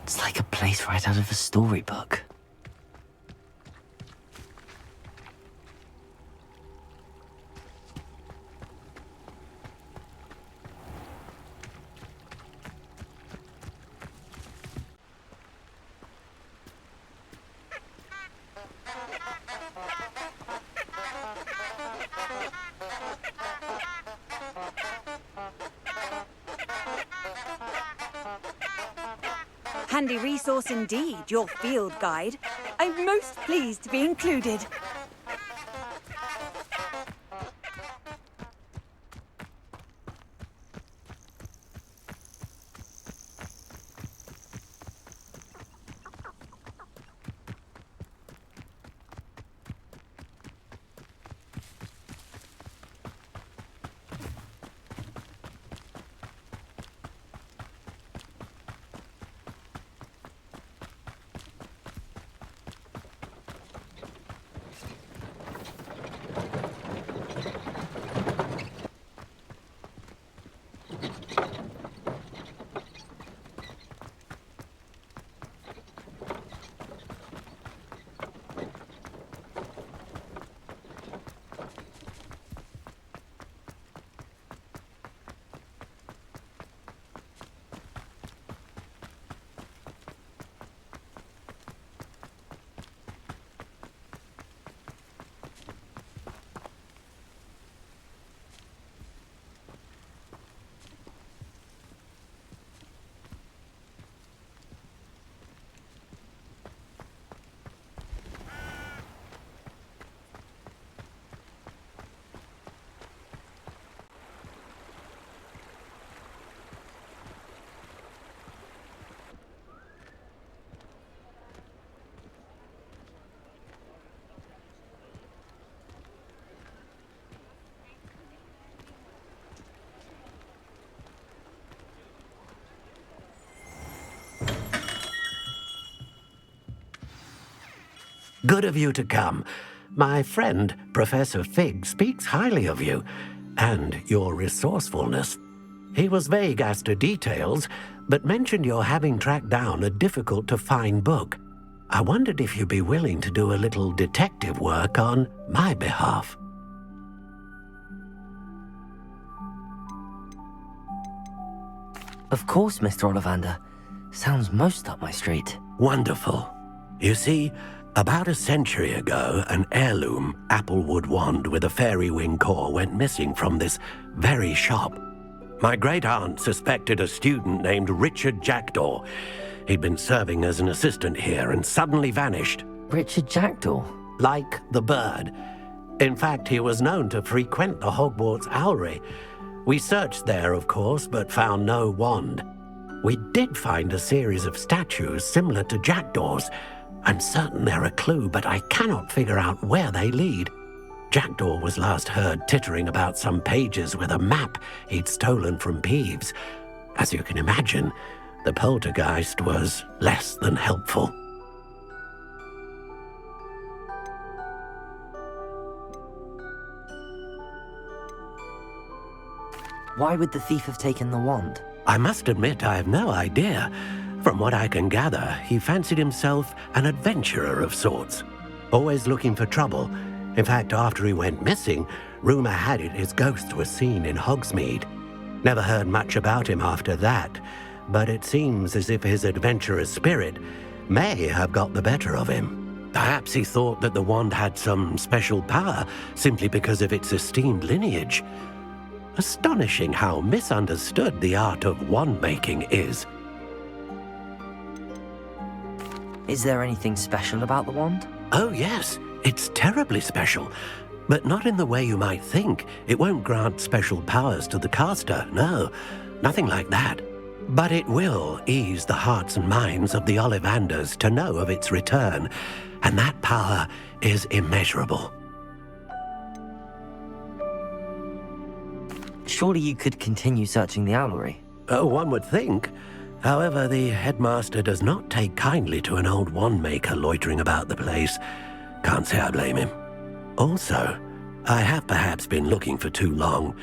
It's like a place right out of a storybook. Handy resource indeed, your field guide. I'm most pleased to be included. Good of you to come. My friend, Professor Fig, speaks highly of you, and your resourcefulness. He was vague as to details, but mentioned your having tracked down a difficult-to-find book. I wondered if you'd be willing to do a little detective work on my behalf. Of course, Mr. Ollivander. Sounds most up my street. Wonderful. You see, about a century ago, an heirloom applewood wand with a fairy wing core went missing from this very shop. My great-aunt suspected a student named Richard Jackdaw. He'd been serving as an assistant here and suddenly vanished. Richard Jackdaw? Like the bird. In fact, he was known to frequent the Hogwarts Owlery. We searched there, of course, but found no wand. We did find a series of statues similar to Jackdaw's. I'm certain they're a clue, but I cannot figure out where they lead. Jackdaw was last heard tittering about some pages with a map he'd stolen from Peeves. As you can imagine, the poltergeist was less than helpful. Why would the thief have taken the wand? I must admit I have no idea. From what I can gather, he fancied himself an adventurer of sorts, always looking for trouble. In fact, after he went missing, rumor had it his ghost was seen in Hogsmeade. Never heard much about him after that, but it seems as if his adventurous spirit may have got the better of him. Perhaps he thought that the wand had some special power simply because of its esteemed lineage. Astonishing how misunderstood the art of wand-making is. Is there anything special about the wand? Oh yes, it's terribly special. But not in the way you might think. It won't grant special powers to the caster, no. Nothing like that. But it will ease the hearts and minds of the Ollivanders to know of its return. And that power is immeasurable. Surely you could continue searching the owlery. Oh, one would think. However, the headmaster does not take kindly to an old wand-maker loitering about the place. Can't say I blame him. Also, I have perhaps been looking for too long.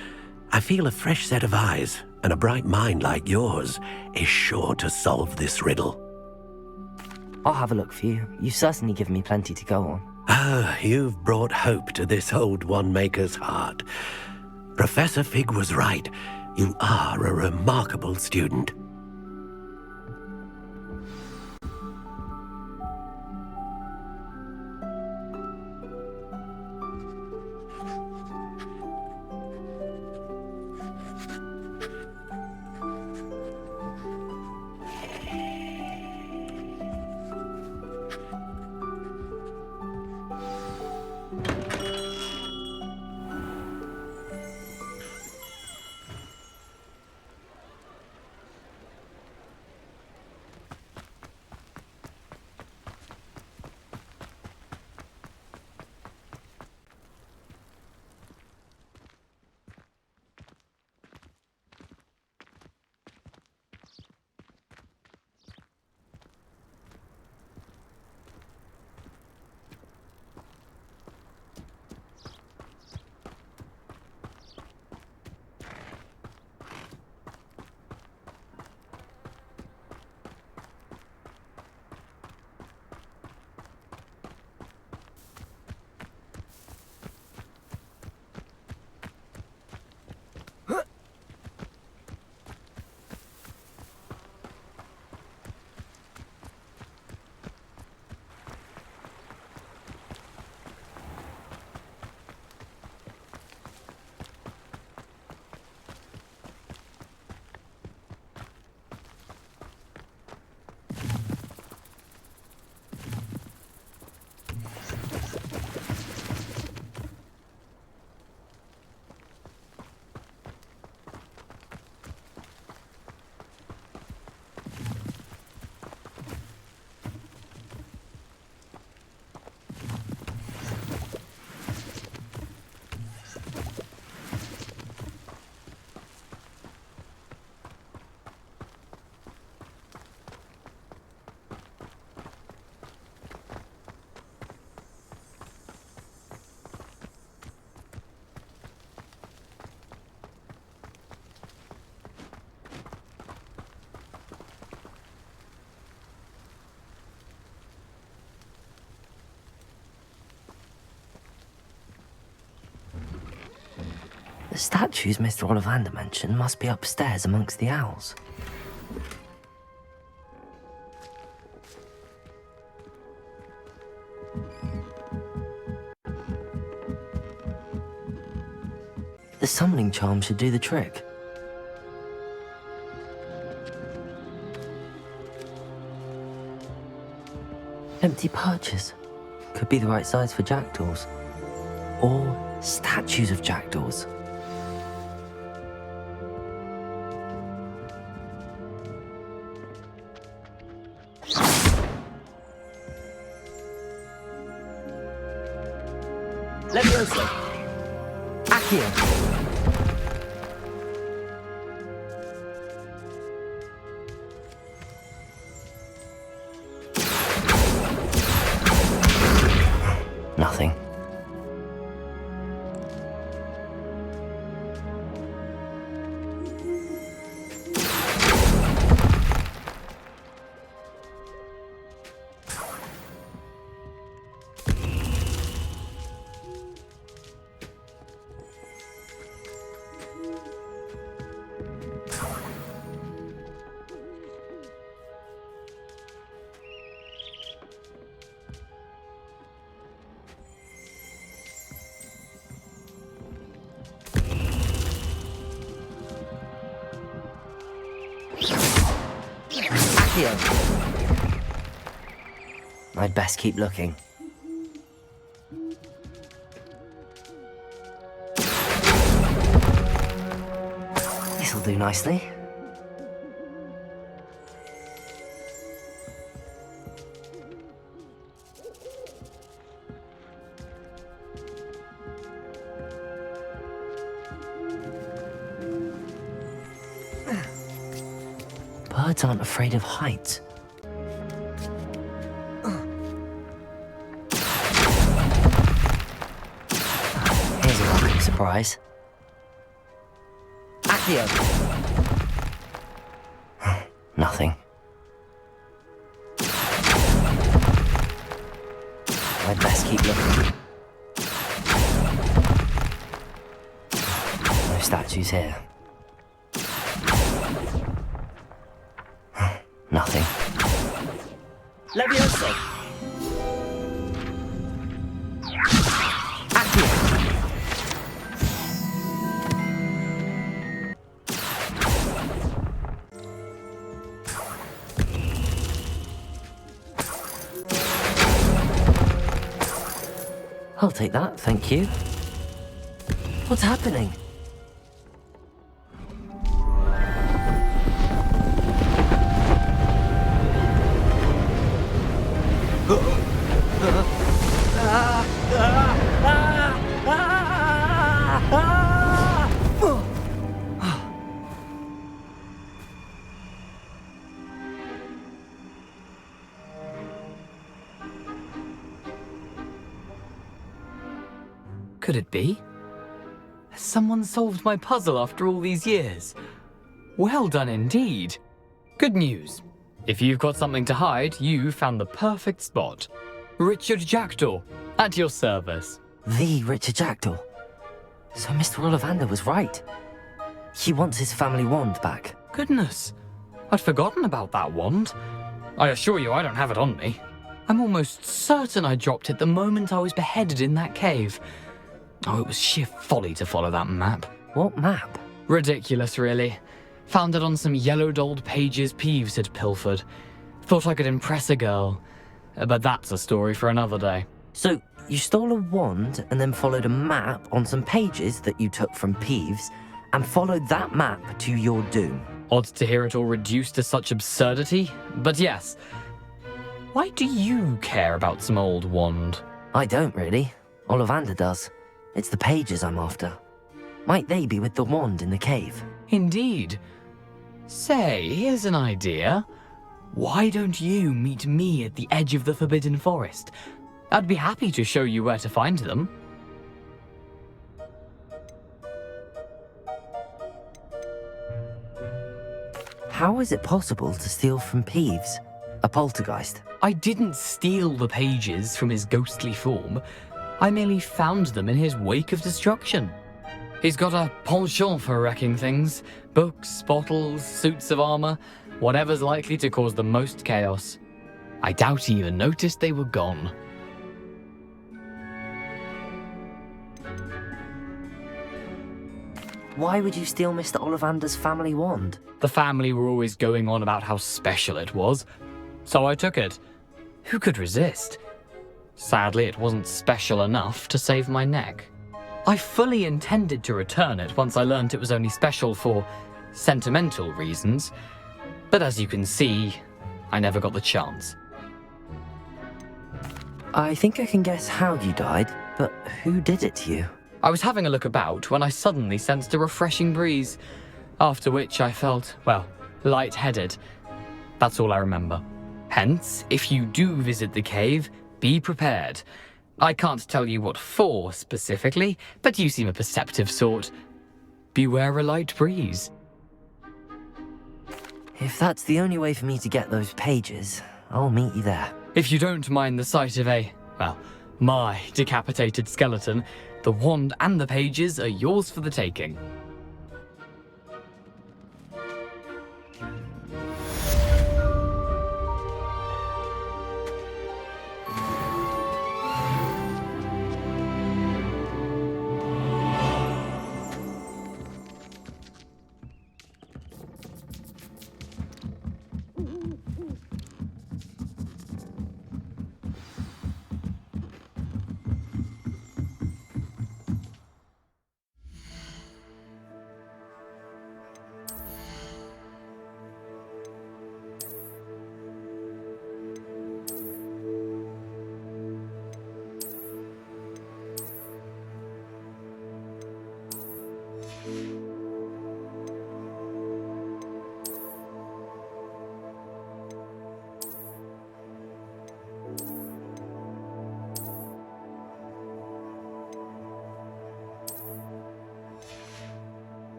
I feel a fresh set of eyes and a bright mind like yours is sure to solve this riddle. I'll have a look for you. You've certainly given me plenty to go on. Ah, you've brought hope to this old one-maker's heart. Professor Fig was right. You are a remarkable student. The statues Mr. Ollivander mentioned must be upstairs amongst the owls. The summoning charm should do the trick. Empty perches. Could be the right size for jackdaws. Or statues of jackdaws. Leviosa! Accio! Nothing. I'd best keep looking. This'll do nicely. Birds aren't afraid of heights. Here's a lovely surprise. Accio! Nothing. I'd best keep looking. No statues here. Nothing. Levioso! Accio! I'll take that, thank you. What's happening? Could it be? Has someone solved my puzzle after all these years? Well done indeed. Good news. If you've got something to hide, you found the perfect spot. Richard Jackdaw, at your service. The Richard Jackdaw. So Mr. Ollivander was right. He wants his family wand back. Goodness, I'd forgotten about that wand. I assure you I don't have it on me. I'm almost certain I dropped it the moment I was beheaded in that cave. Oh, it was sheer folly to follow that map. What map? Ridiculous, really. Found it on some yellowed old pages Peeves had pilfered. Thought I could impress a girl. But that's a story for another day. So, you stole a wand and then followed a map on some pages that you took from Peeves and followed that map to your doom. Odd to hear it all reduced to such absurdity, but yes. Why do you care about some old wand? I don't really. Ollivander does. It's the pages I'm after. Might they be with the wand in the cave? Indeed. Say, here's an idea. Why don't you meet me at the edge of the Forbidden Forest? I'd be happy to show you where to find them. How is it possible to steal from Peeves? A poltergeist? I didn't steal the pages from his ghostly form. I merely found them in his wake of destruction. He's got a penchant for wrecking things. Books, bottles, suits of armor, whatever's likely to cause the most chaos. I doubt he even noticed they were gone. Why would you steal Mr. Ollivander's family wand? The family were always going on about how special it was, so I took it. Who could resist? Sadly, it wasn't special enough to save my neck. I fully intended to return it once I learned it was only special for sentimental reasons, but as you can see, I never got the chance. I think I can guess how you died, but who did it to you? I was having a look about when I suddenly sensed a refreshing breeze, after which I felt, well, lightheaded. That's all I remember. Hence, if you do visit the cave, be prepared. I can't tell you what for specifically, but you seem a perceptive sort. Beware a light breeze. If that's the only way for me to get those pages, I'll meet you there. If you don't mind the sight of my decapitated skeleton, the wand and the pages are yours for the taking.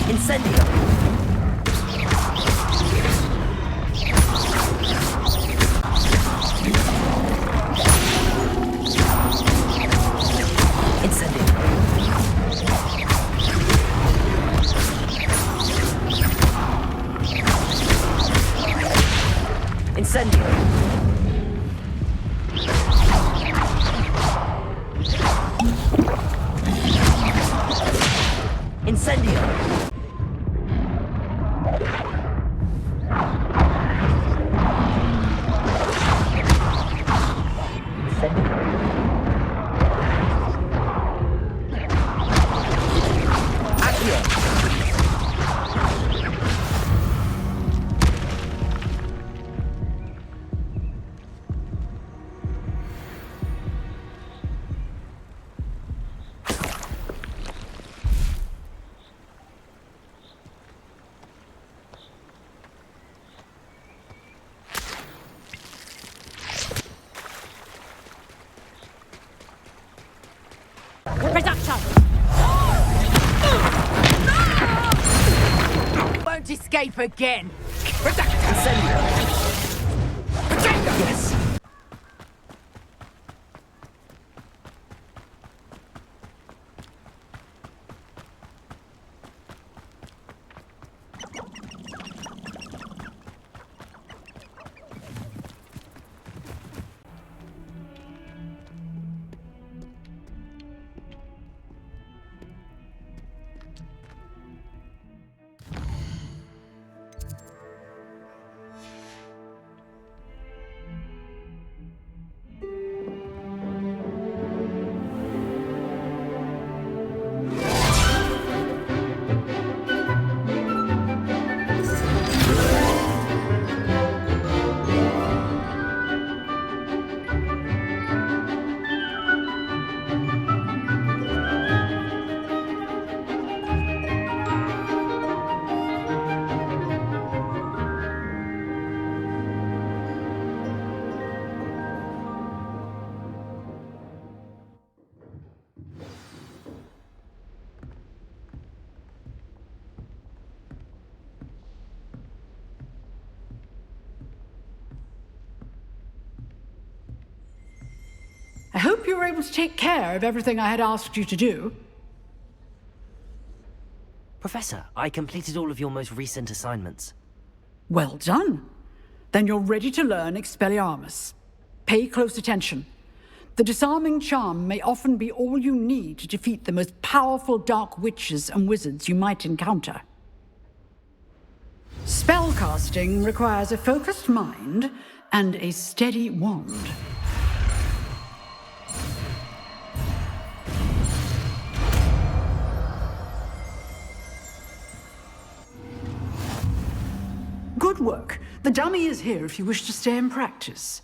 Incendio! Incendio! Incendio! Reduction! Won't escape again! Incendio! Yes! I hope you were able to take care of everything I had asked you to do. Professor, I completed all of your most recent assignments. Well done. Then you're ready to learn Expelliarmus. Pay close attention. The disarming charm may often be all you need to defeat the most powerful dark witches and wizards you might encounter. Spellcasting requires a focused mind and a steady wand. Good work. The dummy is here if you wish to stay and practice.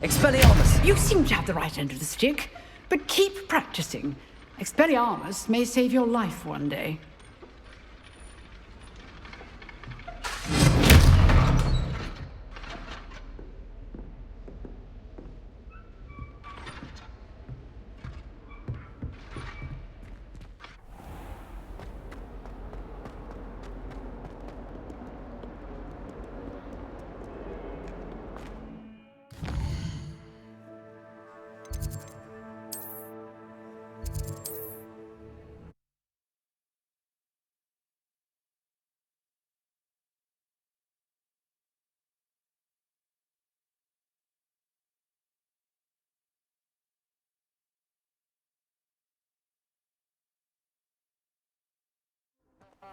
Expelliarmus! You seem to have the right end of the stick, but keep practicing. Expelliarmus may save your life one day.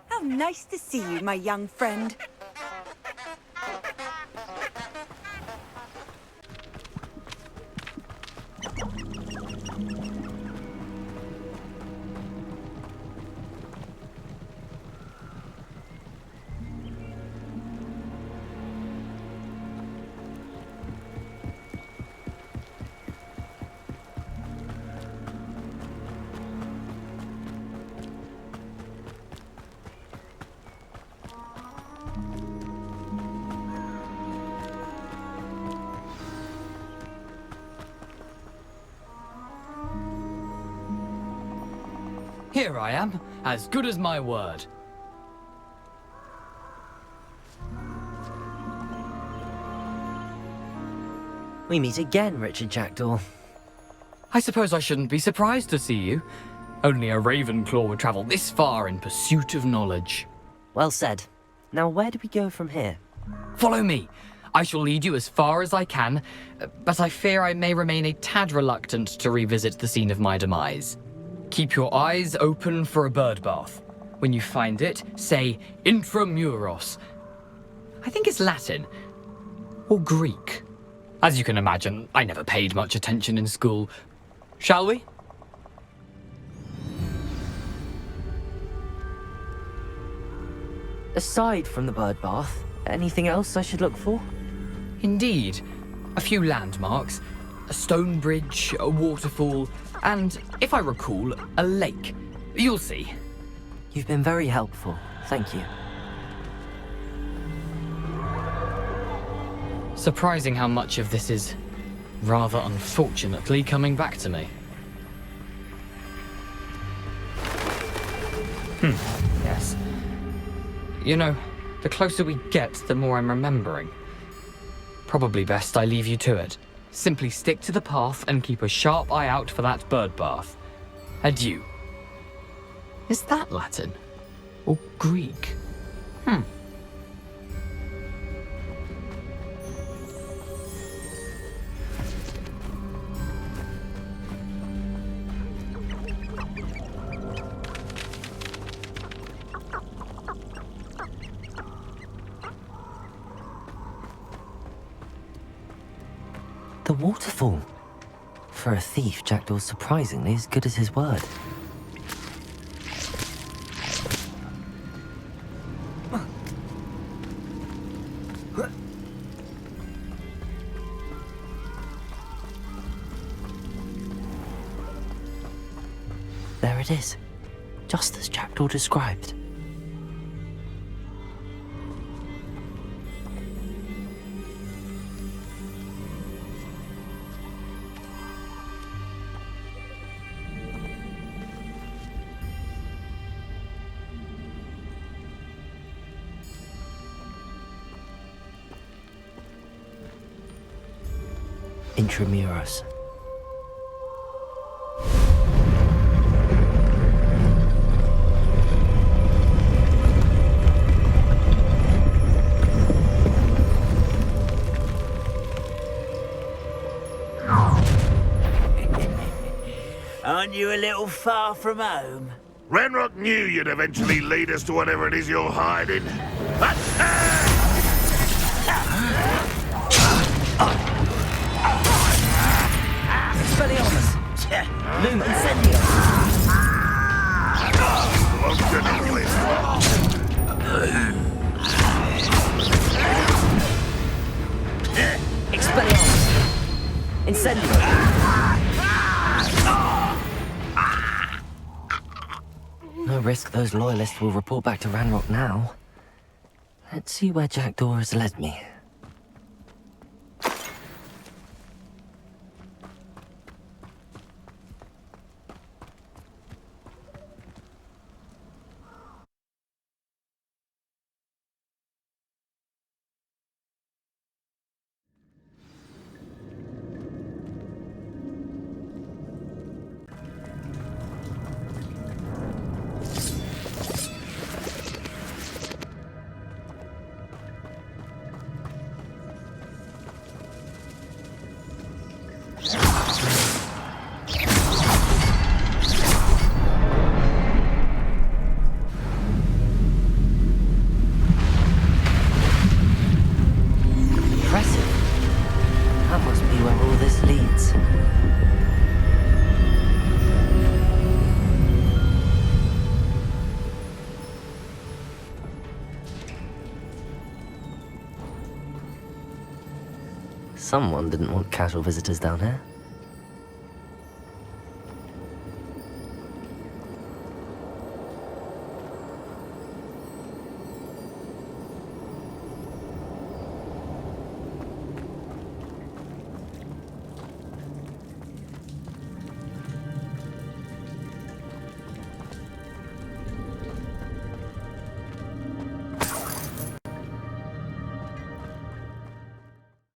How nice to see you, my young friend. Here I am, as good as my word. We meet again, Richard Jackdaw. I suppose I shouldn't be surprised to see you. Only a Ravenclaw would travel this far in pursuit of knowledge. Well said. Now where do we go from here? Follow me. I shall lead you as far as I can, but I fear I may remain a tad reluctant to revisit the scene of my demise. Keep your eyes open for a bird bath. When you find it, say intramuros. I think it's Latin. Or Greek. As you can imagine, I never paid much attention in school. Shall we? Aside from the bird bath, anything else I should look for? Indeed. A few landmarks. A stone bridge, a waterfall, and, if I recall, a lake. You'll see. You've been very helpful. Thank you. Surprising how much of this is, rather unfortunately, coming back to me. Yes. You know, the closer we get, the more I'm remembering. Probably best I leave you to it. Simply stick to the path and keep a sharp eye out for that bird bath. Adieu. Is that Latin? Or Greek? The waterfall. For a thief, Jackdaw's surprisingly as good as his word. There it is, just as Jackdaw described. Intramuros. Aren't you a little far from home? Ranrock knew you'd eventually lead us to whatever it is you're hiding. Expelliarmus! Luma, incendio! Expelliarmus! Incendio! No risk those loyalists will report back to Ranrock now. Let's see where Jackdaw has led me. That must be where all this leads. Someone didn't want casual visitors down here.